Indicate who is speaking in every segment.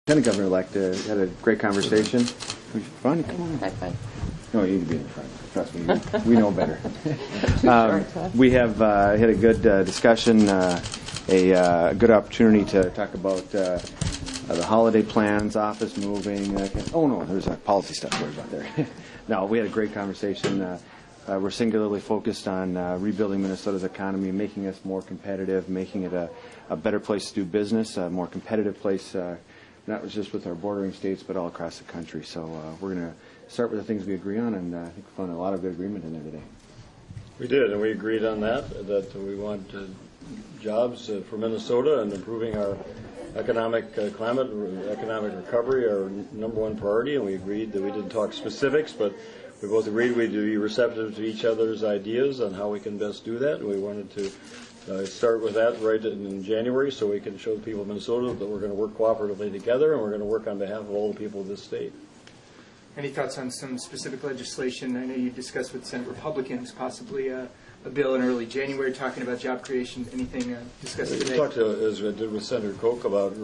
Speaker 1: Lieutenant Governor-elect had a great conversation. Fun. Come on.
Speaker 2: High five.
Speaker 1: No, you need to be in front. Trust me, we know better. We have had a good discussion, a good opportunity to talk about the holiday plans, office moving. Oh no, there's policy stuff about there. No, we had a great conversation. We're singularly focused on rebuilding Minnesota's economy, making us more competitive, making it a better place to do business, a more competitive place, not just with our bordering states, but all across the country. So we're going to start with the things we agree on, and I think we found a lot of good agreement in there today.
Speaker 3: We did, and we agreed on that we want jobs for Minnesota and improving our economic climate, economic recovery, our number one priority, and we agreed that we didn't talk specifics, but we both agreed we'd be receptive to each other's ideas on how we can best do that, and we wanted to start with that right in January so we can show the people of Minnesota that we're going to work cooperatively together and we're going to work on behalf of all the people of this state.
Speaker 4: Any thoughts on some specific legislation? I know you discussed with Senate Republicans possibly a bill in early January talking about job creation. Anything discussed today?
Speaker 3: We talked, as I did with Senator Koch, about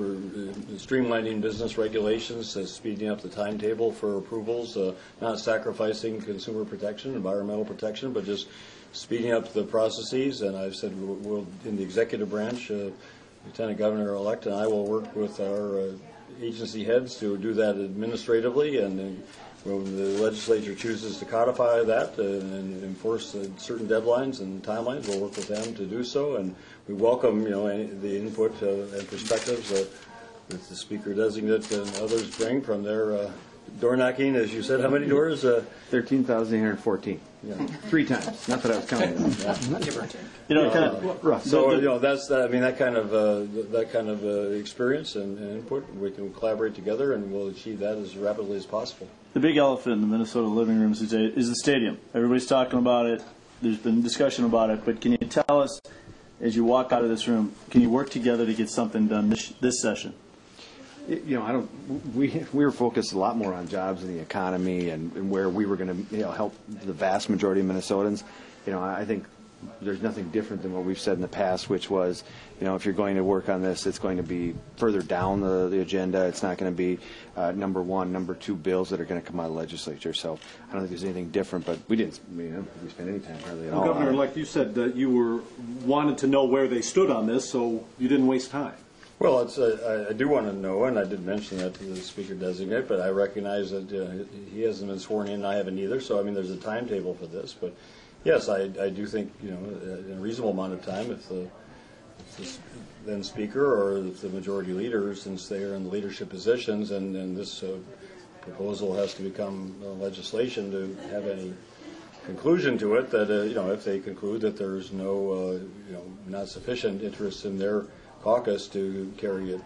Speaker 3: streamlining business regulations, speeding up the timetable for approvals, not sacrificing consumer protection, environmental protection, but just speeding up the processes. And I've said we'll in the executive branch, Lieutenant Governor-elect and I will work with our agency heads to do that administratively, and then when the legislature chooses to codify that and enforce certain deadlines and timelines, we'll work with them to do so. And we welcome, the input and perspectives that the Speaker-Designate and others bring from their door knocking. As you said, how many doors?
Speaker 1: 13,814. Yeah. 3 times. Not that I was counting.
Speaker 4: Give or take.
Speaker 3: So that's that. I mean, that kind of experience and input, we can collaborate together, and we'll achieve that as rapidly as possible.
Speaker 5: The big elephant in the Minnesota living rooms is the stadium. Everybody's talking about it. There's been discussion about it. But can you tell us, as you walk out of this room, can you work together to get something done this session?
Speaker 1: We were focused a lot more on jobs and the economy and where we were going to help the vast majority of Minnesotans. I think there's nothing different than what we've said in the past, which was, if you're going to work on this, it's going to be further down the agenda. It's not going to be number 1, number 2 bills that are going to come out of the legislature. So I don't think there's anything different, but we didn't we spent any time hardly at all.
Speaker 6: Governor, like you said, that you wanted to know where they stood on this, so you didn't waste time.
Speaker 3: Well, I do want to know, and I did mention that to the Speaker-Designate, but I recognize that he hasn't been sworn in, and I haven't either, so, there's a timetable for this. But, yes, I do think, in a reasonable amount of time, if the then Speaker or if the majority leader, since they are in the leadership positions, and this proposal has to become legislation to have any conclusion to it, that, if they conclude that there's no, not sufficient interest in their caucus to carry it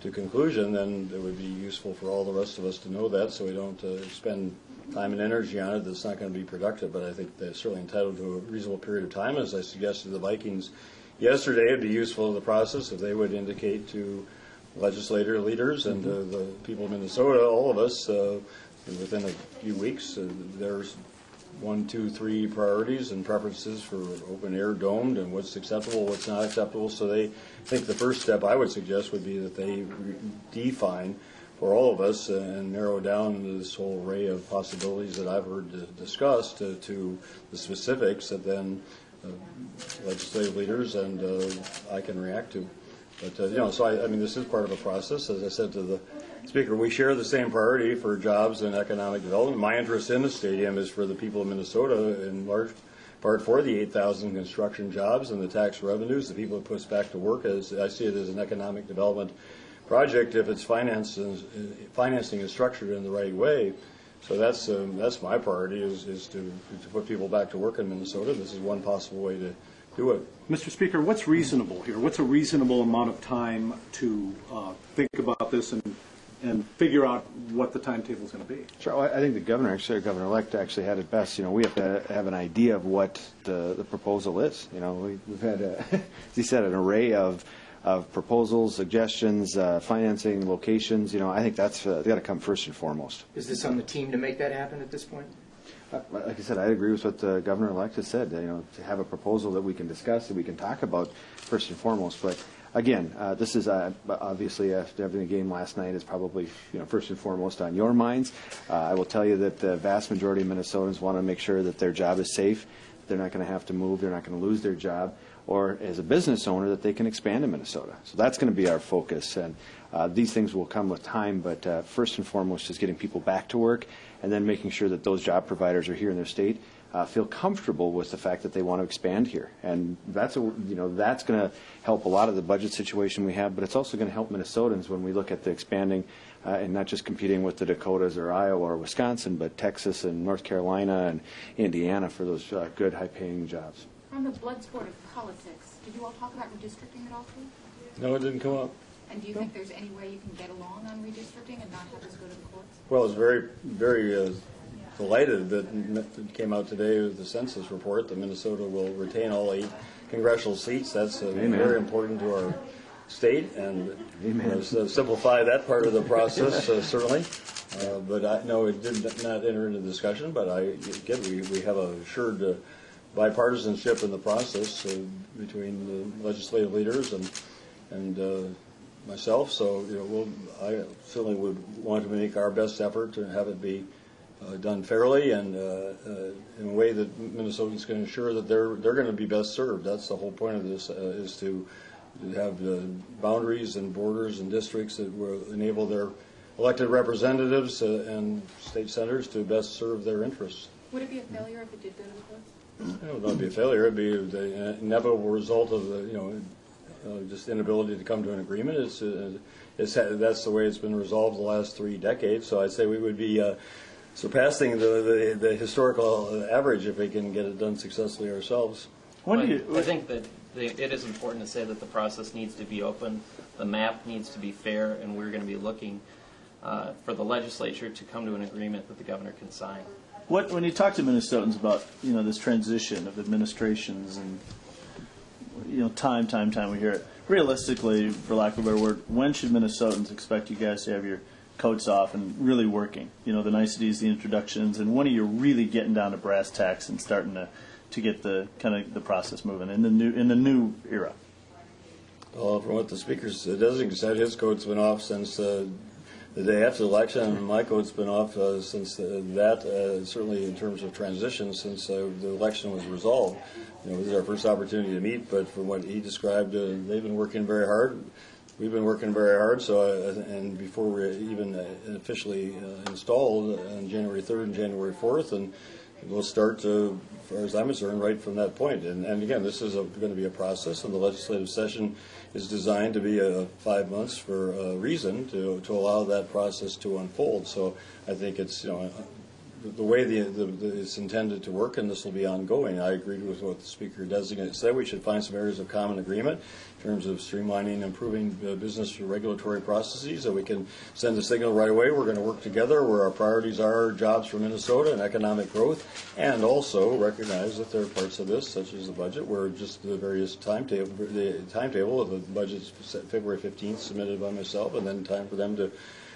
Speaker 3: to conclusion, then it would be useful for all the rest of us to know that, so we don't spend time and energy on it that's not going to be productive. But I think they're certainly entitled to a reasonable period of time. As I suggested to the Vikings yesterday, it'd be useful in the process if they would indicate to legislator leaders and the people of Minnesota, all of us, within a few weeks, there's 1, 2, 3 priorities and preferences for open air, domed, and what's acceptable, what's not acceptable. So they think the first step I would suggest would be that they define for all of us and narrow down this whole array of possibilities that I've heard discussed to the specifics that then legislative leaders and I can react to. But, so this is part of a process. As I said to the Speaker, we share the same priority for jobs and economic development. My interest in the stadium is for the people of Minnesota, in large part for the 8,000 construction jobs and the tax revenues, the people it puts back to work. As I see it as an economic development project if its financing is structured in the right way. So that's my priority is to put people back to work in Minnesota. This is one possible way to do it.
Speaker 6: Mr. Speaker, what's reasonable here? What's a reasonable amount of time to think about this and figure out what the timetable is going to be?
Speaker 1: Sure. Well, I think the governor-elect actually had it best. We have to have an idea of what the proposal is. We've had, as he said, an array of proposals, suggestions, financing, locations. I think that's got to come first and foremost.
Speaker 4: Is this on the team to make that happen at this point?
Speaker 1: Like I said, I agree with what the governor-elect has said. To have a proposal that we can discuss, that we can talk about first and foremost. But again, this is obviously after having the game last night is probably first and foremost on your minds. I will tell you that the vast majority of Minnesotans want to make sure that their job is safe. They're not going to have to move. They're not going to lose their job. Or as a business owner, that they can expand in Minnesota. So that's going to be our focus. And these things will come with time, but first and foremost is getting people back to work and then making sure that those job providers are here in their state feel comfortable with the fact that they want to expand here. And that's that's going to help a lot of the budget situation we have, but it's also going to help Minnesotans when we look at the expanding and not just competing with the Dakotas or Iowa or Wisconsin, but Texas and North Carolina and Indiana for those good, high-paying jobs.
Speaker 2: On the blood sport of politics, did you all talk about redistricting at all, too?
Speaker 3: No, it didn't come up.
Speaker 2: And do you think there's any way you can get along on redistricting and not have this go to the courts?
Speaker 3: Well, I was very, very delighted that it came out today with the census report that Minnesota will retain all 8 congressional seats. That's very important to our state, and simplify that part of the process, certainly. But no, it did not enter into discussion, but we have assured bipartisanship in the process between the legislative leaders and myself. So I certainly would want to make our best effort to have it be done fairly and in a way that Minnesotans can ensure that they're going to be best served. That's the whole point of this, is to have boundaries and borders and districts that will enable their elected representatives and state senators to best serve their interests.
Speaker 2: Would it be a failure if it did go to the courts?
Speaker 3: It would not be a failure. It would be the inevitable result of the just inability to come to an agreement. That's the way it's been resolved the last 3 decades. So I'd say we would be surpassing the historical average if we can get it done successfully ourselves.
Speaker 7: I think that it is important to say that the process needs to be open, the map needs to be fair, and we're going to be looking for the legislature to come to an agreement that the governor can sign.
Speaker 5: When you talk to Minnesotans about this transition of administrations and time we hear it. Realistically, for lack of a better word, when should Minnesotans expect you guys to have your coats off and really working? The niceties, the introductions, and when are you really getting down to brass tacks and starting to get the kind of the process moving in the new era?
Speaker 3: Well, from what the speaker's designate said, his coat's been off since the day after the election, and my coat's been off since that, certainly in terms of transition, since the election was resolved. This is our first opportunity to meet, but from what he described, they've been working very hard. We've been working very hard, and before we're even officially installed on January 3rd and January 4th, and we'll start, as far as I'm concerned, right from that point. And again, this is going to be a process, and the legislative session is designed to be 5 months for a reason, to allow that process to unfold. So I think it's the way it's intended to work, and this will be ongoing. I agree with what the Speaker-Designate said. We should find some areas of common agreement in terms of streamlining and improving business regulatory processes, so we can send a signal right away. We're going to work together where our priorities are jobs for Minnesota and economic growth, and also recognize that there are parts of this, such as the budget, where just the various timetable of the budget's February 15th submitted by myself, and then time for them to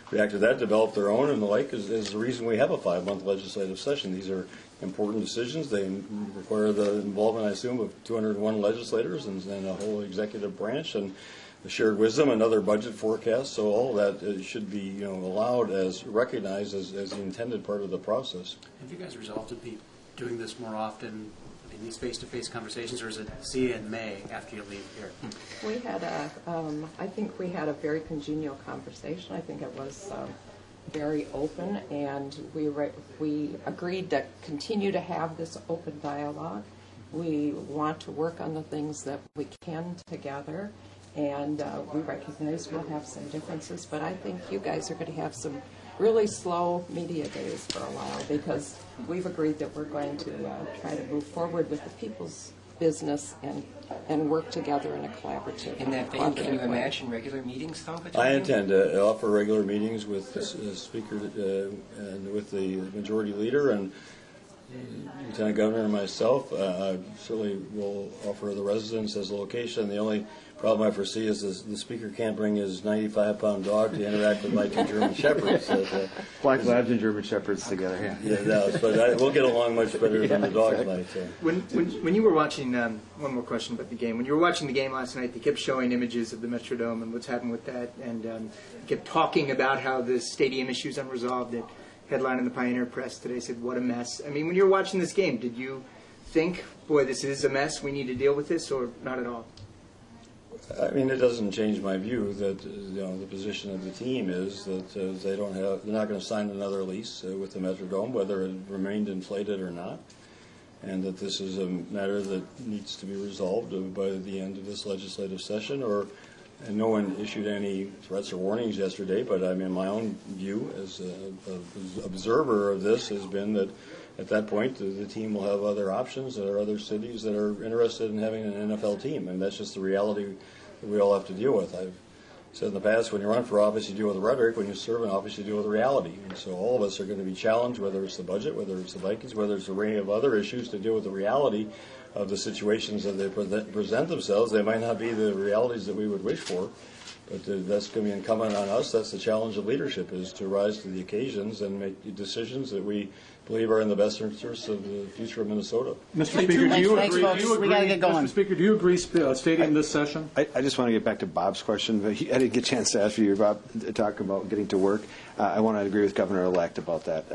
Speaker 3: react to that, develop their own, and the like is the reason we have a 5-month legislative session. These are important decisions. They require the involvement, I assume, of 201 legislators and a whole executive branch, and the shared wisdom and other budget forecasts. So all of that should be allowed as recognized as the intended part of the process.
Speaker 8: Have you guys resolved to be doing this more often in these face-to-face conversations, or is it see you in May after you leave here?
Speaker 9: We had I think we had a very congenial conversation. I think it was very open, and we agreed to continue to have this open dialogue. We want to work on the things that we can together, and we recognize we'll have some differences, but I think you guys are going to have some really slow media days for a while, because we've agreed that we're going to try to move forward with the people's business and work together in a collaborative.
Speaker 10: In that vein, can you imagine regular meetings, though?
Speaker 3: I intend to offer regular meetings with the Speaker and with the Majority Leader, and Lieutenant Governor and myself, I certainly will offer the residents as a location. The only problem I foresee is the speaker can't bring his 95-pound dog to interact with my 2 German Shepherds.
Speaker 1: Black Labs and German Shepherds together.
Speaker 3: But we'll get along much better than the dogs might.
Speaker 4: When you were watching, one more question about the game. When you were watching the game last night, they kept showing images of the Metrodome and what's happened with that, and kept talking about how the stadium issue is unresolved. That headline in the Pioneer Press today said, "What a mess." I mean, when you were watching this game, did you think, boy, this is a mess, we need to deal with this, or not at all?
Speaker 3: I mean, it doesn't change my view that the position of the team is that they're not going to sign another lease with the Metrodome, whether it remained inflated or not, and that this is a matter that needs to be resolved by the end of this legislative session. And no one issued any threats or warnings yesterday, but I mean, my own view as an observer of this has been that at that point, the team will have other options. There are other cities that are interested in having an NFL team, and that's just the reality that we all have to deal with. I've said in the past, when you run for office, you deal with rhetoric. When you serve in office, you deal with reality. And so all of us are going to be challenged, whether it's the budget, whether it's the Vikings, whether it's a array of other issues, to deal with the reality of the situations that they present themselves. They might not be the realities that we would wish for, but that's going to be incumbent on us. That's the challenge of leadership, is to rise to the occasions and make decisions that we believe are in the best interests of the future of Minnesota.
Speaker 6: Mr. Speaker, do you agree?
Speaker 10: We gotta get going.
Speaker 6: Mr. Speaker, do you agree stadium this session?
Speaker 1: I just want to get back to Bob's question. I didn't get a chance to ask you, Bob, to talk about getting to work. I want to agree with Governor-elect about that.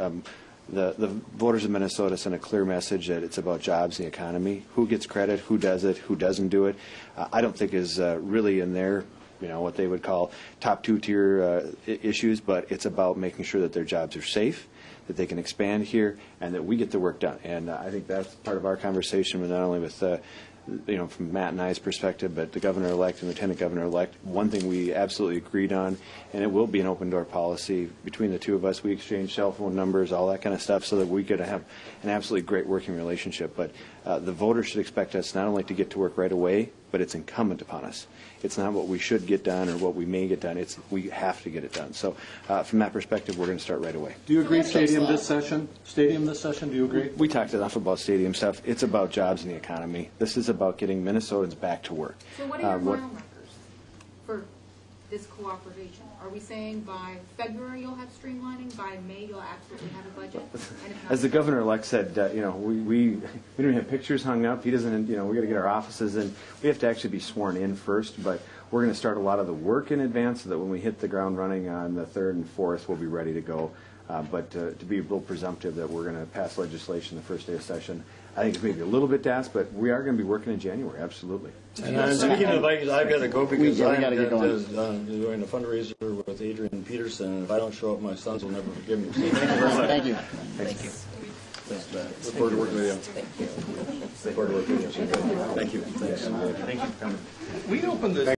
Speaker 1: The voters of Minnesota sent a clear message that it's about jobs and the economy. Who gets credit, who does it, who doesn't do it, I don't think is really in their, what they would call top 2-tier issues, but it's about making sure that their jobs are safe, that they can expand here, and that we get the work done. And I think that's part of our conversation, with not only with from Matt and I's perspective, but the Governor-elect and Lieutenant Governor-elect. One thing we absolutely agreed on, and it will be an open-door policy between the two of us. We exchange cell phone numbers, all that kind of stuff, so that we could have an absolutely great working relationship. But the voters should expect us not only to get to work right away, but it's incumbent upon us. It's not what we should get done or what we may get done. It's we have to get it done. So from that perspective, we're going to start right away.
Speaker 6: Do you agree stadium this session? Stadium this session, do you agree?
Speaker 1: We talked enough about stadium stuff. It's about jobs and the economy. This is about getting Minnesotans back to work.
Speaker 2: So what are your mile markers for this cooperation? Are we saying by February you'll have streamlining, by May you'll absolutely have a budget? And if not,
Speaker 1: as the Governor-elect said, we don't have pictures hung up. He doesn't, we got to get our offices in. We have to actually be sworn in first, but we're going to start a lot of the work in advance so that when we hit the ground running on the 3rd and 4th, we'll be ready to go. But to be real presumptive that we're going to pass legislation the first day of session, I think it's maybe a little bit fast, but we are going to be working in January, absolutely.
Speaker 3: And speaking of the Vikings, I've got to go because I'm doing a fundraiser with Adrian Peterson, and if I don't show up, my sons will never forgive me. So thank you very much.
Speaker 10: Thank you.
Speaker 3: Thank you. Look forward to working with you. Thank you. Look forward to working with you. Thank you. Thanks. Thank you for coming.
Speaker 10: We opened this.